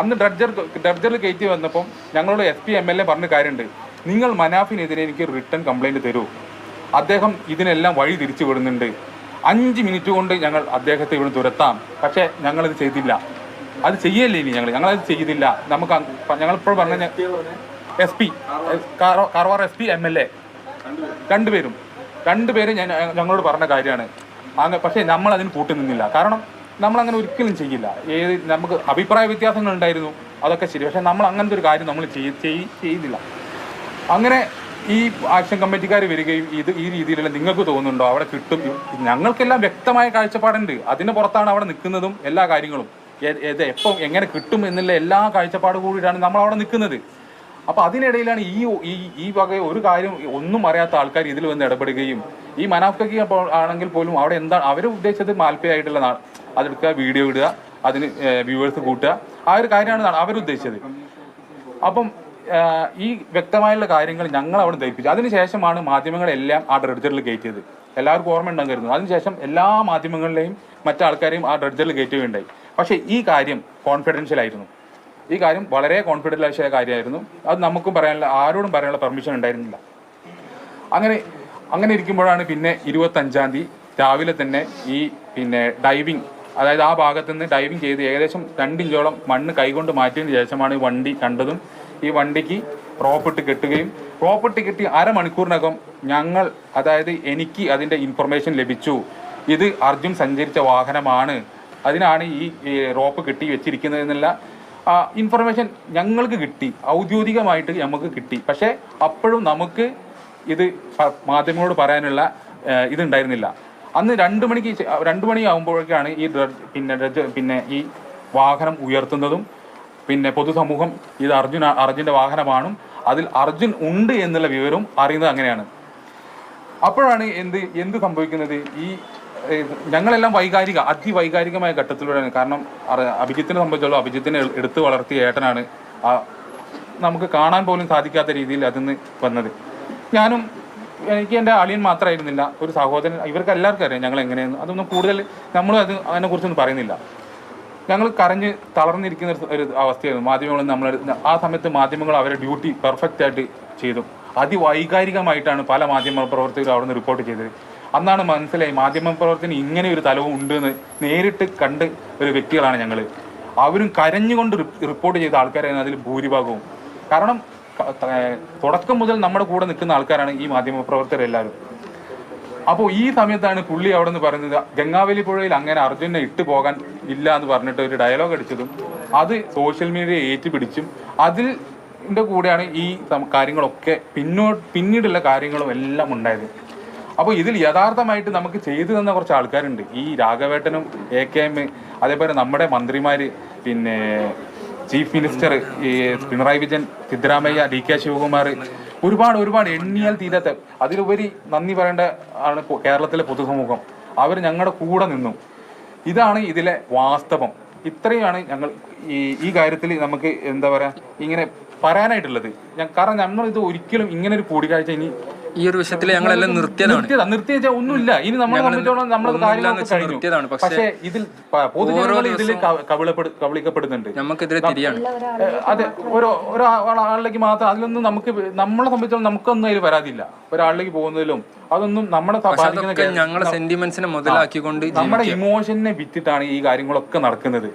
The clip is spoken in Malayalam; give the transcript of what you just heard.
അന്ന് ഡ്രഡ്ജറിൽ കയറ്റി വന്നപ്പം ഞങ്ങളോട് SP MLA പറഞ്ഞ കാര്യമുണ്ട്, നിങ്ങൾ മനാഫിനെതിരെ എനിക്ക് റിട്ടേൺ കംപ്ലൈൻറ്റ് തരൂ, അദ്ദേഹം ഇതിനെല്ലാം വഴി തിരിച്ചു വിടുന്നുണ്ട്, 5 മിനിറ്റ് കൊണ്ട് ഞങ്ങൾ അദ്ദേഹത്തെ ഇവിടെ തുരത്താം. പക്ഷേ ഞങ്ങളത് ചെയ്തില്ല. അത് ചെയ്യല്ലേ ഇനി ഞങ്ങളത് ചെയ്തില്ല. നമുക്ക് ഞങ്ങളിപ്പോൾ പറഞ്ഞ SP കാർവാർ SP MLA രണ്ടുപേരും ഞങ്ങളോട് പറഞ്ഞ കാര്യമാണ്. പക്ഷേ നമ്മൾ അതിന് കൂട്ടുനിന്നില്ല. കാരണം നമ്മളങ്ങനെ ഒരിക്കലും ചെയ്യില്ല. നമുക്ക് അഭിപ്രായ വ്യത്യാസങ്ങൾ ഉണ്ടായിരുന്നു, അതൊക്കെ ശരി. പക്ഷേ നമ്മൾ അങ്ങനത്തെ ഒരു കാര്യം നമ്മൾ ചെയ്തില്ല. അങ്ങനെ ഈ ആക്ഷൻ കമ്മിറ്റിക്കാർ വരികയും ഈ രീതിയിലുള്ള നിങ്ങൾക്ക് തോന്നുന്നുണ്ടോ അവിടെ കിട്ടും, ഞങ്ങൾക്കെല്ലാം വ്യക്തമായ കാഴ്ചപ്പാടുണ്ട്. അതിന് പുറത്താണ് അവിടെ നിൽക്കുന്നതും എല്ലാ കാര്യങ്ങളും. എപ്പം എങ്ങനെ കിട്ടും എന്നുള്ള എല്ലാ കാഴ്ചപ്പാട് കൂടിയിട്ടാണ് നമ്മൾ അവിടെ നിൽക്കുന്നത്. അപ്പോൾ അതിനിടയിലാണ് ഈ വക ഒരു കാര്യം ഒന്നും അറിയാത്ത ആൾക്കാർ ഇതിൽ വന്ന് ഇടപെടുകയും ഈ മനാഫ്കയ്ക്ക് ആണെങ്കിൽ പോലും അവിടെ എന്താണ് അവർ ഉദ്ദേശിച്ചത്, മാൽപ്പയായിട്ടുള്ള അതെടുക്കുക, വീഡിയോ ഇടുക, അതിന് വ്യൂവേഴ്സ് കൂട്ടുക, ആ ഒരു കാര്യമാണ് അവരുദ്ദേശിച്ചത്. അപ്പം ഈ വ്യക്തമായുള്ള കാര്യങ്ങൾ ഞങ്ങൾ അവിടെ ധരിപ്പിച്ചു. അതിനുശേഷമാണ് മാധ്യമങ്ങളെല്ലാം ആ ഡ്രഡ്ജറിൽ കയറ്റിയത്. എല്ലാവർക്കും ഓർമ്മ ഉണ്ടാകും കരുതുന്നു. അതിനുശേഷം എല്ലാ മാധ്യമങ്ങളിലെയും മറ്റാൾക്കാരെയും ആ ഡ്രഡ്ജറിൽ കയറ്റുകയുണ്ടായി. പക്ഷേ ഈ കാര്യം കോൺഫിഡൻഷ്യൽ ആയിരുന്നു. ഈ കാര്യം വളരെ കോൺഫിഡൻഷ്യൽ കാര്യമായിരുന്നു. അത് നമുക്കും പറയാനുള്ള, ആരോടും പറയാനുള്ള പെർമിഷൻ ഉണ്ടായിരുന്നില്ല. അങ്ങനെ ഇരിക്കുമ്പോഴാണ് പിന്നെ 25-ാം തീയതി രാവിലെ തന്നെ ഈ ഡൈവിങ്, അതായത് ആ ഭാഗത്തു നിന്ന് ഡൈവിങ് ചെയ്ത് ഏകദേശം 2 ഇഞ്ചോളം മണ്ണ് കൈകൊണ്ട് മാറ്റിയതിന് ശേഷമാണ് വണ്ടി കണ്ടതും. ഈ വണ്ടിക്ക് റോപ്പിട്ട് കെട്ടി അരമണിക്കൂറിനകം അതായത് എനിക്ക് അതിൻ്റെ ഇൻഫർമേഷൻ ലഭിച്ചു, ഇത് അർജുൻ സഞ്ചരിച്ച വാഹനമാണ്, അതിനാണ് ഈ റോപ്പ് കെട്ടി വെച്ചിരിക്കുന്നത് എന്നുള്ള ഇൻഫർമേഷൻ ഞങ്ങൾക്ക് കിട്ടി, ഔദ്യോഗികമായിട്ട് നമുക്ക് കിട്ടി. പക്ഷേ അപ്പോഴും നമുക്ക് ഇത് മാധ്യമങ്ങളോട് പറയാനുള്ള ഇതുണ്ടായിരുന്നില്ല. അന്ന് 2 മണിയാകുമ്പോഴേക്കാണ് ഈ വാഹനം ഉയർത്തുന്നതും പൊതുസമൂഹം ഇത് അർജുൻ്റെ വാഹനമാണ്, അതിൽ അർജുൻ ഉണ്ട് എന്നുള്ള വിവരം അറിയുന്നത് അങ്ങനെയാണ്. അപ്പോഴാണ് എന്ത് സംഭവിക്കുന്നത്, ഞങ്ങളെല്ലാം അതിവൈകാരികമായ ഘട്ടത്തിലൂടെയാണ്. കാരണം അഭിജിത്തിനെ സംബന്ധിച്ചോളം അഭിജിത്തിനെ എടുത്തു വളർത്തിയ ഏട്ടനാണ്. നമുക്ക് കാണാൻ പോലും സാധിക്കാത്ത രീതിയിൽ അതിന്ന് വന്നത്. എനിക്ക് എൻ്റെ അളിയൻ മാത്രമായിരുന്നില്ല, ഒരു സഹോദരൻ, ഇവർക്ക് എല്ലാവർക്കും അറിയാം ഞങ്ങൾ എങ്ങനെയെന്ന്. അതൊന്നും കൂടുതൽ നമ്മൾ അതിനെക്കുറിച്ചൊന്നും പറയുന്നില്ല. ഞങ്ങൾ കരഞ്ഞ് തളർന്നിരിക്കുന്ന ഒരു അവസ്ഥയായിരുന്നു. മാധ്യമങ്ങൾ ആ സമയത്ത് മാധ്യമങ്ങൾ അവരുടെ ഡ്യൂട്ടി പെർഫെക്റ്റ് ആയിട്ട് ചെയ്തു. അതിവൈകാരികമായിട്ടാണ് പല മാധ്യമ പ്രവർത്തകരും അവിടെ നിന്ന് റിപ്പോർട്ട് ചെയ്തത്. അന്നാണ് മനസ്സിലായി മാധ്യമപ്രവർത്തനം ഇങ്ങനെ ഒരു തലവും ഉണ്ടെന്ന് നേരിട്ട് കണ്ട് ഒരു വ്യക്തികളാണ് ഞങ്ങൾ. അവരും കരഞ്ഞുകൊണ്ട് റിപ്പോർട്ട് ചെയ്ത ആൾക്കാരാണ് അതിൽ ഭൂരിഭാഗവും. കാരണം തുടക്കം മുതൽ നമ്മുടെ കൂടെ നിൽക്കുന്ന ആൾക്കാരാണ് ഈ മാധ്യമപ്രവർത്തകരെല്ലാവരും. അപ്പോൾ ഈ സമയത്താണ് പുള്ളി അവിടെ നിന്ന് പറയുന്നത്, ഗംഗാവലി പുഴയിൽ അങ്ങനെ അർജുനെ ഇട്ടു പോകാൻ ഇല്ല എന്ന് പറഞ്ഞിട്ട് ഒരു ഡയലോഗ് അടിച്ചതും അത് സോഷ്യൽ മീഡിയ ഏറ്റുപിടിച്ചും അതിൻ്റെ കൂടെയാണ് ഈ കാര്യങ്ങളൊക്കെ പിന്നീടുള്ള കാര്യങ്ങളും എല്ലാം ഉണ്ടായത്. അപ്പോൾ ഇതിൽ യഥാർത്ഥമായിട്ട് നമുക്ക് ചെയ്തു തന്ന കുറച്ച് ആൾക്കാരുണ്ട്. ഈ രാഘവേട്ടനും AKM, അതേപോലെ നമ്മുടെ മന്ത്രിമാർ, chief minister Pinarayi Vijayan, Siddaramaiah, DK Shivakumar, ഒരുപാട് എണ്ണിയാൽ തീരാത്ത, അതിലുപരി നന്ദി പറയേണ്ട ആണ് കേരളത്തിലെ പൊതുസമൂഹം. അവർ ഞങ്ങളുടെ കൂടെ നിന്നു. ഇതാണ് ഇതിലെ വാസ്തവം. ഇത്രയാണ് ഞങ്ങൾ ഈ കാര്യത്തിൽ നമുക്ക് എന്താ പറയുക ഇങ്ങനെ പറയാനായിട്ടുള്ളത്. കാരണം നമ്മൾ ഇത് ഒരിക്കലും ഇങ്ങനെ ഒരു കൂടിക്കാഴ്ച ഇനി ഈ ഒരു വിഷയത്തിൽ ഞങ്ങളെല്ലാം നിർത്തിയ ഒന്നുമില്ല. ഇനി നമ്മളെ സംബന്ധിച്ചോളം നമ്മളെ കാര്യങ്ങളൊക്കെ കഴിഞ്ഞു. പക്ഷേ ഇതിൽ പൊതുജനങ്ങൾ ഇതിൽ കബളിക്കപ്പെടുന്നുണ്ട്. അതെ, ഒരാളിലേക്ക് മാത്രം. അതിലൊന്നും നമ്മളെ സംബന്ധിച്ചോളം നമുക്കൊന്നും അതിൽ വരാതില്ല. ഒരാളിലേക്ക് പോകുന്നതിലും അതൊന്നും നമ്മളെ ഞങ്ങളെ സെന്റിമെന്റ്സിനെ മുതലാക്കിക്കൊണ്ട് നമ്മുടെ ഇമോഷനെ വിറ്റിട്ടാണ് ഈ കാര്യങ്ങളൊക്കെ നടക്കുന്നത്.